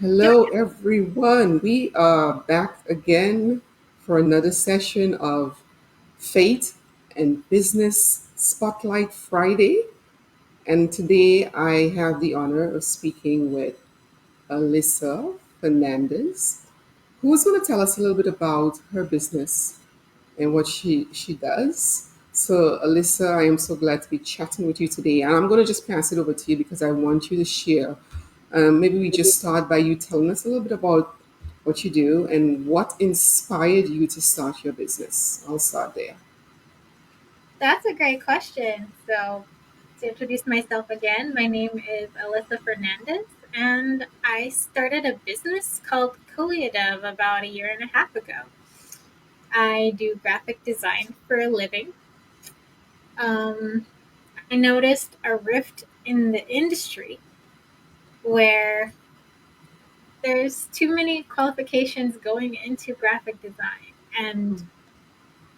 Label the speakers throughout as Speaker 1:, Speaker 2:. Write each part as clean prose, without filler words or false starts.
Speaker 1: Doing
Speaker 2: Hello, everyone. We are back again for another session of Faith and Business Spotlight Friday. And today I have the honor of speaking with Alyssa Fernandez, who's going to tell us a little bit about her business and what she does. So, Alyssa, I am so glad to be chatting with you today. And I'm going to just pass it over to you because I want you to share. Maybe we just start by you telling us a little bit about what you do and what inspired you to start your business. I'll start there.
Speaker 1: that's a great question. So, to introduce myself again, my name is Alyssa Fernandez, and I started a business called Dev about a year and a half ago. I do graphic design for a living. Um, I noticed a rift in the industry where there's too many qualifications going into graphic design. And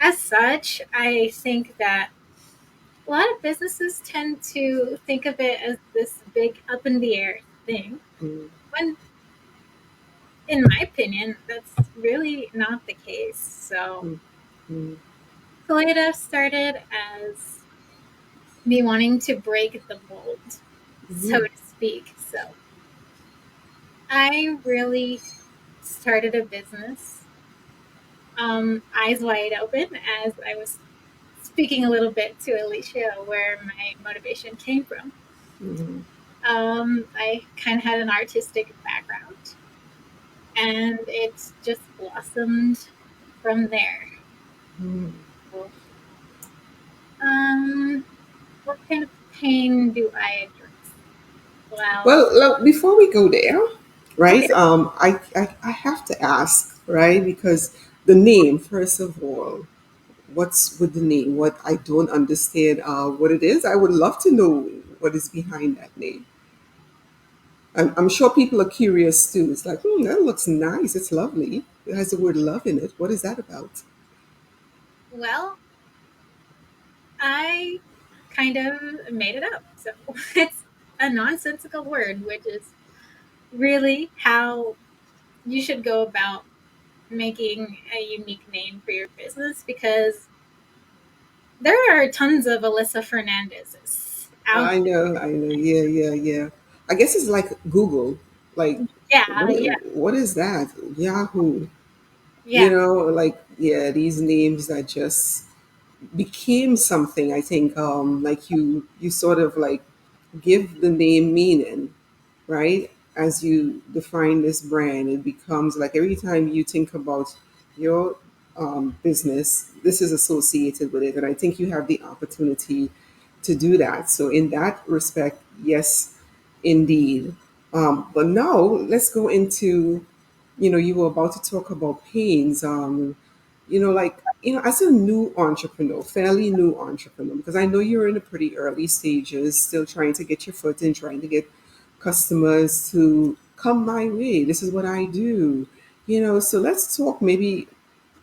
Speaker 1: as such, I think that a lot of businesses tend to think of it as this big up in the air thing,
Speaker 2: Mm,
Speaker 1: when in my opinion, that's really not the case. So,
Speaker 2: mm, mm,
Speaker 1: Kaleda started as me wanting to break the mold, so
Speaker 2: mhm,
Speaker 1: to speak. So, I really started a business, eyes wide open, as I was speaking a little bit to Alicia where my motivation came from.
Speaker 2: mhm,
Speaker 1: I kind of had an artistic background, and it's just blossomed from there.
Speaker 2: mm.
Speaker 1: So, um, what kind of pain do I address? Well,
Speaker 2: Well, look, before we go there, right?
Speaker 1: okay.
Speaker 2: I have to ask, right? Because the name, first of all, what's with the name? What I don't understand, what it is. I would love to know what is behind that name. I'm sure people are curious too. It's like, that looks nice. It's lovely. It has the word love in it. What is that about?
Speaker 1: Well, I kind of made it up. So it's a nonsensical word, which is really how you should go about making a unique name for your business, because there are tons of Alyssa Fernandez's out
Speaker 2: I know. Yeah, yeah, yeah. I guess it's like Google. Like,
Speaker 1: there. Yeah, yeah,
Speaker 2: what is that? Yahoo.
Speaker 1: yeah,
Speaker 2: Like, yeah, these names that just became something. I think, like you sort of like give the name meaning, right? As you define this brand, it becomes like every time you think about your business, this is associated with it. And I think you have the opportunity to do that. So, in that respect, yes, indeed. But now let's go into, you were about to talk about pains. Like, as a new entrepreneur, fairly new entrepreneur, because I know you're in the pretty early stages, still trying to get your foot in, trying to get customers to come my way. This is what I do. So let's talk maybe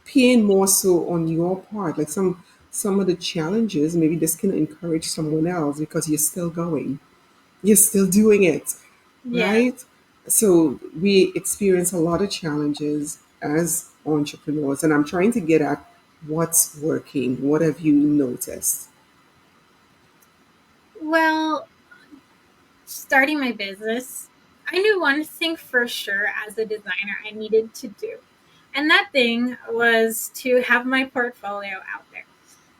Speaker 2: pain more so on your part, like some of the challenges. Maybe this can encourage someone else because you're still going, you're still doing it,
Speaker 1: yeah.
Speaker 2: right? So we experience a lot of challenges as entrepreneurs, and I'm trying to get at what's working. What have you noticed?
Speaker 1: Well, starting my business, I knew one thing for sure as a designer I needed to do. And that thing was to have my portfolio out there.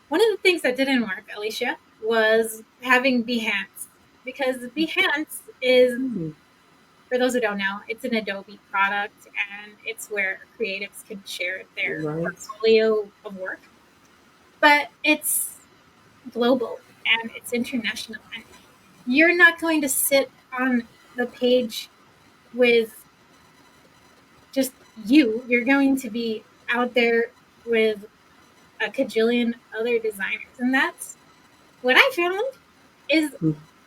Speaker 1: One of the things that didn't work, Alicia, was having Behance. Because Behance is,
Speaker 2: Hmm.
Speaker 1: for those who don't know, it's an Adobe product, and it's where creatives can share their
Speaker 2: Right.
Speaker 1: portfolio of work. But it's global and it's international. And you're not going to sit on the page with just you. You're going to be out there with a cajillion other designers. And that's what I found is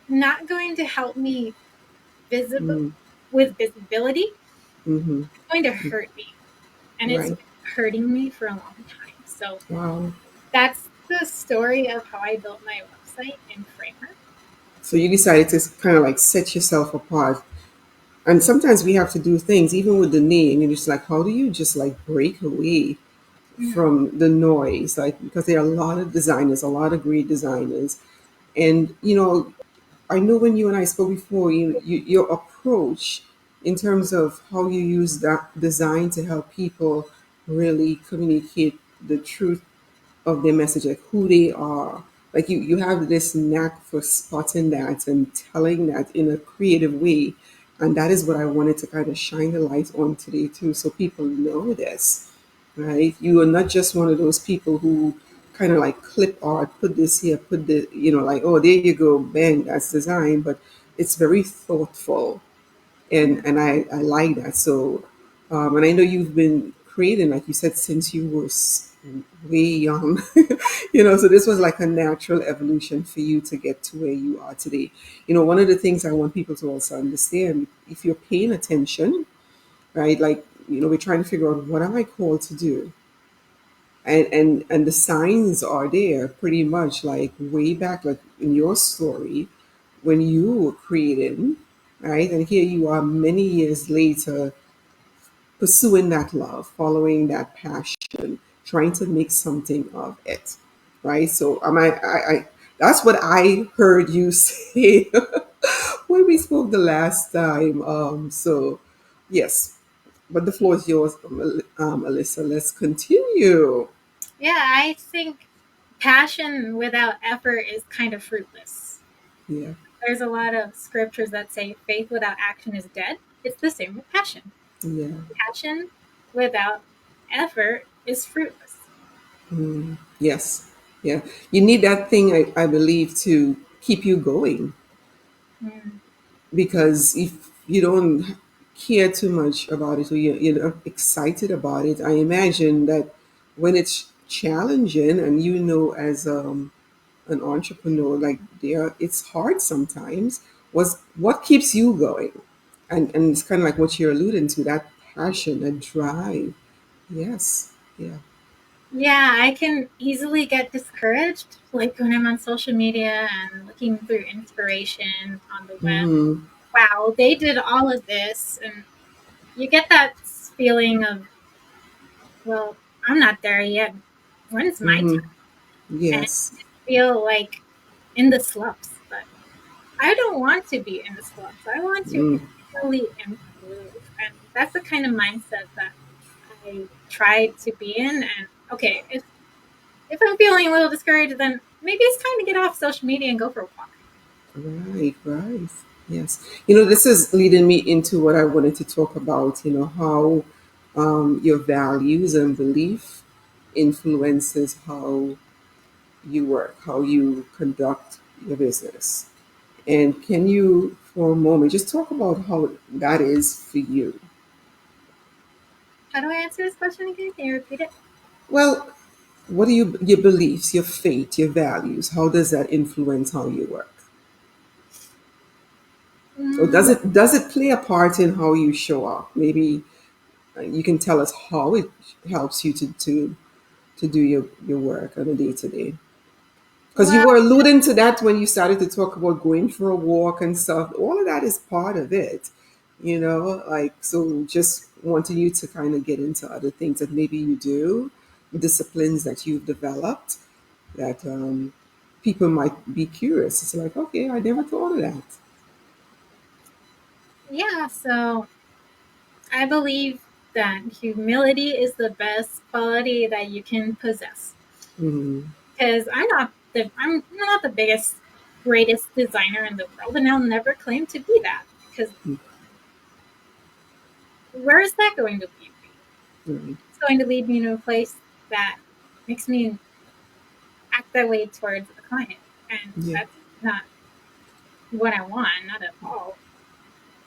Speaker 1: not going to help me visible
Speaker 2: Mm-hmm.
Speaker 1: with visibility.
Speaker 2: Mm-hmm.
Speaker 1: It's going to hurt me. And it's
Speaker 2: Right.
Speaker 1: been hurting me for a long time. So
Speaker 2: Wow.
Speaker 1: that's the story of how I built my website in Framer.
Speaker 2: So you decided to kind of like set yourself apart. And sometimes we have to do things, even with the name, and it's like, how do you just like break away
Speaker 1: Mm.
Speaker 2: from the noise? Like, because there are a lot of designers, a lot of great designers. And, I know when you and I spoke before, your approach in terms of how you use that design to help people really communicate the truth of their message, like who they are. Like you have this knack for spotting that and telling that in a creative way. And that is what I wanted to kind of shine the light on today too, so people know this, right? You are not just one of those people who kind of like clip art, put this here, put the, like, oh, there you go, bang, that's design. But it's very thoughtful, and
Speaker 1: Mm.
Speaker 2: I like that. So, and I know you've been creating, like you said, since you were way young, so this was like a natural evolution for you to get to where you are today. One of the things I want people to also understand, if you're paying attention, right, like, we're trying to figure out, what am I called to do? And the signs are there pretty much, like way back, like in your story, when you were creating, right? And here you are many years later, pursuing that love, following that passion, trying to make something of it, right? So that's what I heard you say when we spoke the last time. So yes, but the floor is yours, Alyssa. Let's continue.
Speaker 1: Yeah, I think passion without effort is kind of fruitless.
Speaker 2: Yeah,
Speaker 1: There's a lot of scriptures that say faith without action is dead. It's the same with passion.
Speaker 2: yeah.
Speaker 1: Passion without effort is fruitless.
Speaker 2: Yes, yeah. You need that thing, I believe, to keep you going,
Speaker 1: Mm.
Speaker 2: because if you don't care too much about it, or you're not excited about it, I imagine that when it's challenging, and as an entrepreneur, like, it's hard sometimes. Was what keeps you going? And it's kind of like what you're alluding to, that passion, that drive. Yes, yeah.
Speaker 1: Yeah, I can easily get discouraged, like when I'm on social media and looking through inspiration on the web.
Speaker 2: Mm-hmm,
Speaker 1: Wow, they did all of this, and you get that feeling of, well, I'm not there yet. When's my
Speaker 2: mm-hmm.
Speaker 1: time? And
Speaker 2: Yes.
Speaker 1: feel like in the slumps, but I don't want to be in the slumps. I want to
Speaker 2: Mm,
Speaker 1: continually improve, and that's the kind of mindset that I try to be in. And okay, if I'm feeling a little discouraged, then maybe it's time to get off social media and go for a walk.
Speaker 2: right, right. Yes. This is leading me into what I wanted to talk about, how your values and belief influences how you work, how you conduct your business. And can you, for a moment, just talk about how that is for you?
Speaker 1: How do I answer this question again? Can you repeat it?
Speaker 2: Well, what are your beliefs, your faith, your values? How does that influence how you work? Or does
Speaker 1: Mm,
Speaker 2: it play a part in how you show up? Maybe you can tell us how it helps you to do your work on a day to day. Because you
Speaker 1: well,
Speaker 2: were alluding to that when you started to talk about going for a walk and stuff. All of that is part of it, like, so just wanting you to kind of get into other things that maybe you do, disciplines that you've developed, that people might be curious. It's like, okay, I never thought of that.
Speaker 1: yeah, so I believe that humility is the best quality that you can possess.
Speaker 2: Mm-hmm.
Speaker 1: Because I'm not the biggest, greatest designer in the world, and I'll never claim to be that. Because where is that going to lead me?
Speaker 2: Right.
Speaker 1: It's going to lead me to a place that makes me act that way towards the client, and
Speaker 2: Yeah.
Speaker 1: that's not what I want, not at all.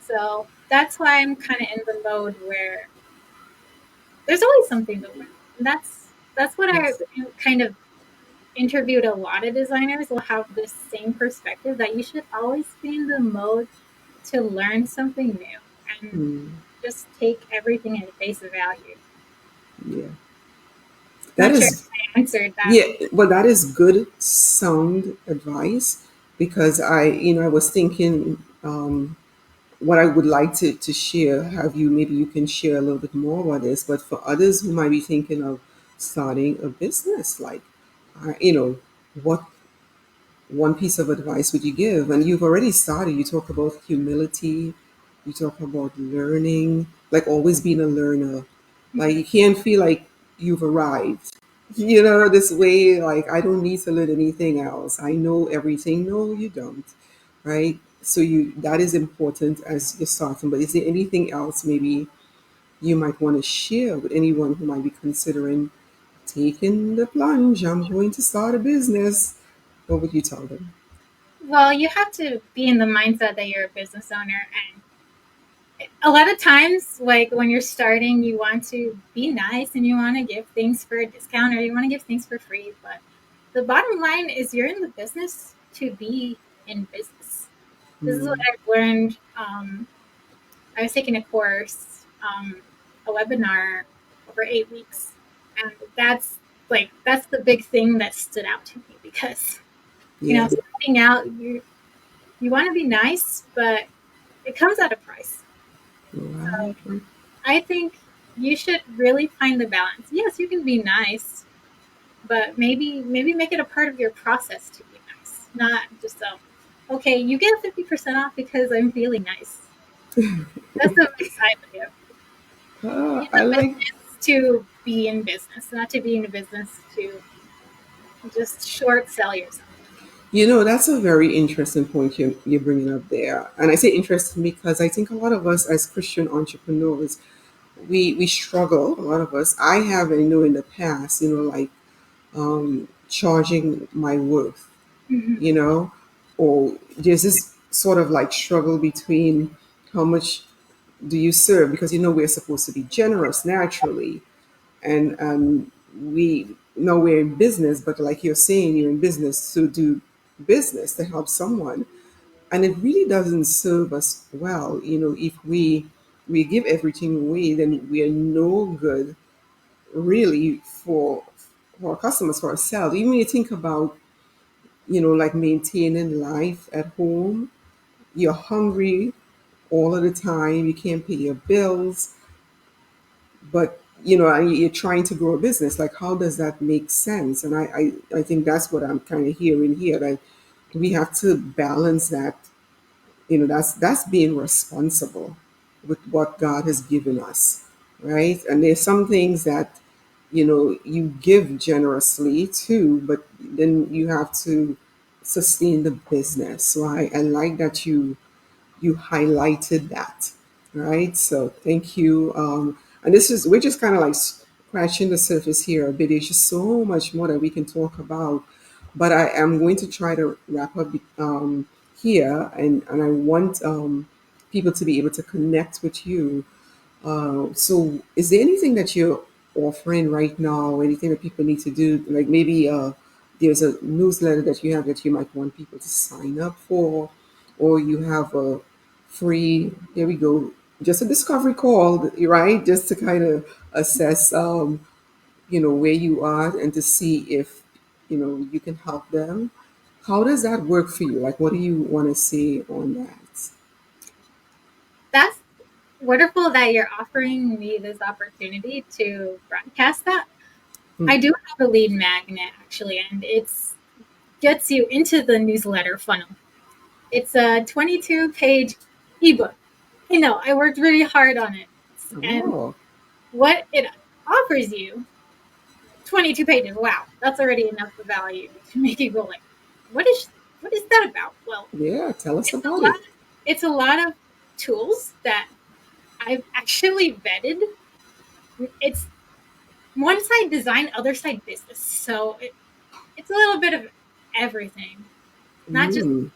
Speaker 1: So that's why I'm kind of in the mode where there's always something to learn. And that's what I
Speaker 2: Yes.
Speaker 1: kind of interviewed a lot of designers will have this same perspective that you should always be in the mode to learn something new and
Speaker 2: Mm,
Speaker 1: just take everything at face value.
Speaker 2: yeah. That
Speaker 1: Not sure if
Speaker 2: is
Speaker 1: I answered that.
Speaker 2: Yeah, well, that is good, sound advice, because I was thinking, what I would like to share, have you, maybe you can share a little bit more about this, but for others who might be thinking of starting a business, like, what one piece of advice would you give? And you've already started. You talk about humility, you talk about learning, like always being a learner. Like
Speaker 1: Mhm.
Speaker 2: you can't feel like you've arrived. This way, like I don't need to learn anything else. I know everything. No, you don't. Right? So you that is important as you're starting. But is there anything else maybe you might want to share with anyone who might be considering taking the plunge? I'm going to start a business. What would you tell them?
Speaker 1: Well, you have to be in the mindset that you're a business owner, and a lot of times, like when you're starting, you want to be nice and you want to give things for a discount or you want to give things for free. But the bottom line is you're in the business to be in business. This is what
Speaker 2: Mm,
Speaker 1: I've learned. I was taking a course, a webinar over 8 weeks, and that's the big thing that stood out to me because
Speaker 2: yeah,
Speaker 1: starting out, you want to be nice, but it comes at a price.
Speaker 2: right, right.
Speaker 1: I think you should really find the balance. Yes, you can be nice, but maybe make it a part of your process to be nice, not just okay, you get 50% off because I'm feeling nice. That's the advice I would give. Be in
Speaker 2: I
Speaker 1: the
Speaker 2: like,
Speaker 1: business to be in business, not to be in a business to just short sell yourself.
Speaker 2: that's a very interesting point you're bringing up there. And I say interesting because I think a lot of us as Christian entrepreneurs, we struggle, a lot of us. I have, I know in the past, like charging my worth,
Speaker 1: Mhm.
Speaker 2: you know, or there's this sort of like struggle between how much do you serve, because we're supposed to be generous naturally, and we know we're in business, but like you're saying, you're in business to do business to help someone, and it really doesn't serve us well. If we give everything away, then we are no good really for our customers, for ourselves. Even when you think about like maintaining life at home, you're hungry all of the time, you can't pay your bills, but and you're trying to grow a business. Like, how does that make sense? And I think that's what I'm kind of hearing here, that we have to balance that. That's being responsible with what God has given us, right? And there's some things that you give generously too, but then you have to sustain the business. So I like that you highlighted that, right? So thank you. And we're just kind of like scratching the surface here a bit. There's just so much more that we can talk about, but I am going to try to wrap up here, and I want people to be able to connect with you. So is there anything that you're offering right now, anything that people need to do? Like maybe there's a newsletter that you have that you might want people to sign up for, or you have a free, there we go, just a discovery call, right? Just to kind of assess, where you are and to see if, you can help them. How does that work for you? Like, what do you want to say on that?
Speaker 1: That's wonderful that you're offering me this opportunity to broadcast that.
Speaker 2: Hmm.
Speaker 1: I do have a lead magnet actually, and it's gets you into the newsletter funnel. It's a 22-page ebook. I know I worked really hard on it, and
Speaker 2: Oh,
Speaker 1: what it offers you, 22 pages. Wow, that's already enough value to make you go like, what is that about? Well,
Speaker 2: yeah, tell us
Speaker 1: it's a
Speaker 2: about
Speaker 1: lot.
Speaker 2: it.
Speaker 1: It's a lot of tools that I've actually vetted. It's one side design, other side business. So it's a little bit of everything. Not just,
Speaker 2: Mm.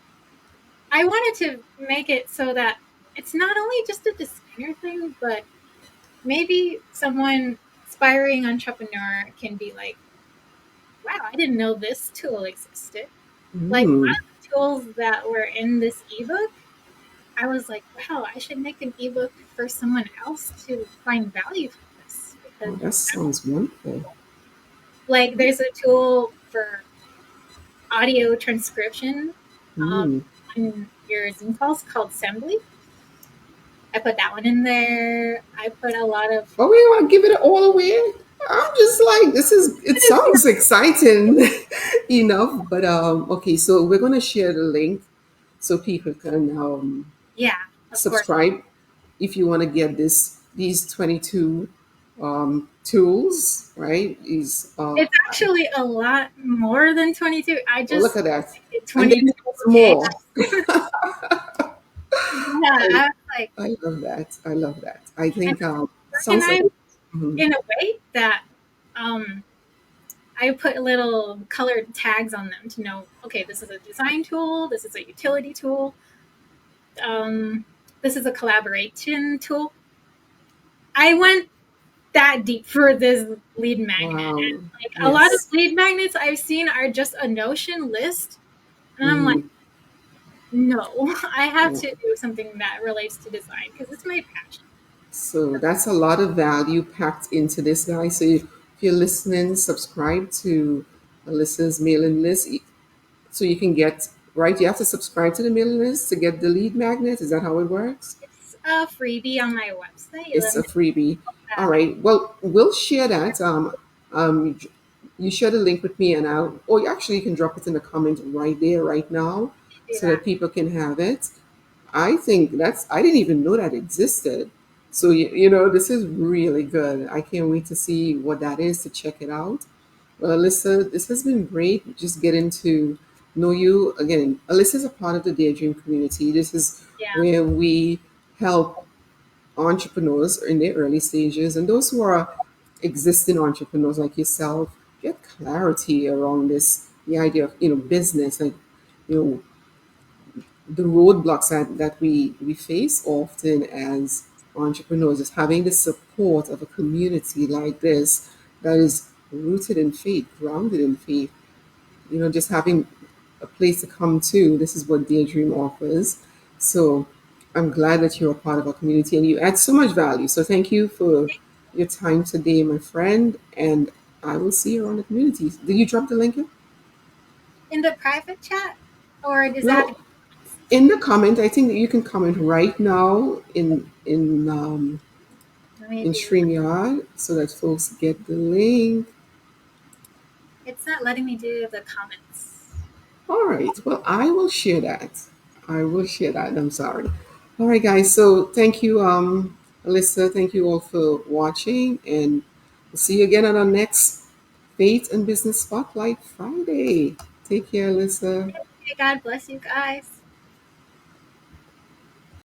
Speaker 1: I wanted to make it so that it's not only just a designer thing, but maybe someone aspiring entrepreneur can be like, wow, I didn't know this tool existed. Like a
Speaker 2: Mm.
Speaker 1: lot of the tools that were in this ebook, I was like, wow, I should make an ebook for someone else to find value from this because
Speaker 2: Oh, that sounds wonderful.
Speaker 1: like there's a tool for audio transcription um,
Speaker 2: Mm.
Speaker 1: on your Zoom calls called Assembly. I put that one in there. I put a lot of.
Speaker 2: But we want to give it all away. I'm just like, this is, it sounds exciting enough. But okay, so we're gonna share the link so people can
Speaker 1: Yeah, of course.
Speaker 2: subscribe if you want to get these 22 tools, right? These
Speaker 1: It's actually a lot more than 22. I
Speaker 2: oh, look
Speaker 1: just
Speaker 2: at that.
Speaker 1: did
Speaker 2: And then
Speaker 1: 22.
Speaker 2: there's more.
Speaker 1: Yeah,
Speaker 2: I,
Speaker 1: I was like,
Speaker 2: I love that. I love that. I
Speaker 1: and
Speaker 2: think sounds like
Speaker 1: organized
Speaker 2: mhm.
Speaker 1: in a way that um, I put little colored tags on them to know, okay, this is a design tool, this is a utility tool, this is a collaboration tool. I went that deep for this lead magnet.
Speaker 2: Wow.
Speaker 1: And like a lot of
Speaker 2: Yes.
Speaker 1: lead magnets I've seen are just a Notion list. And I'm like,
Speaker 2: Mhm.
Speaker 1: no, I have
Speaker 2: Yeah.
Speaker 1: to do something that relates to design because it's my passion.
Speaker 2: So that's a lot of value packed into this, guy. So if you're listening, subscribe to Alyssa's mailing list so you can get, right? You have to subscribe to the mailing list to get the lead magnet. Is that how it works?
Speaker 1: It's a freebie on my website.
Speaker 2: It's
Speaker 1: Let
Speaker 2: a
Speaker 1: me
Speaker 2: freebie. All
Speaker 1: that.
Speaker 2: right. Well, we'll share that. Um, you share the link with me, and or you actually can drop it in the comment right there, right now,
Speaker 1: Do
Speaker 2: so
Speaker 1: that.
Speaker 2: that people can have it. I think I didn't even know that existed. So, this is really good. I can't wait to see what that is to check it out. Well, Alyssa, this has been great. Just getting to know you again. Alyssa is a part of the Daredream community. This is
Speaker 1: Yeah.
Speaker 2: where we help entrepreneurs in their early stages and those who are existing entrepreneurs like yourself get clarity around the idea of business, like you know the roadblocks that we face often as entrepreneurs is having the support of a community like this that is rooted in faith, grounded in faith, just having a place to come to. This is what Daydream offers. So I'm glad that you're a part of our community and you add so much value. So thank you for your time today, my friend. And I will see you around the community. Did you drop the link in?
Speaker 1: In the private chat? Or does that have to
Speaker 2: Well, in the comment, I think that you can comment right now
Speaker 1: let me
Speaker 2: in
Speaker 1: do that?
Speaker 2: StreamYard so that folks get the link.
Speaker 1: It's not letting me do the comments.
Speaker 2: All right. Well, I will share that. I will share that. I'm sorry. All right, guys. So thank you, Alyssa. Thank you all for watching, and we'll see you again on our next Faith and Business Spotlight Friday. Take care, Alyssa.
Speaker 1: Okay, God bless you guys.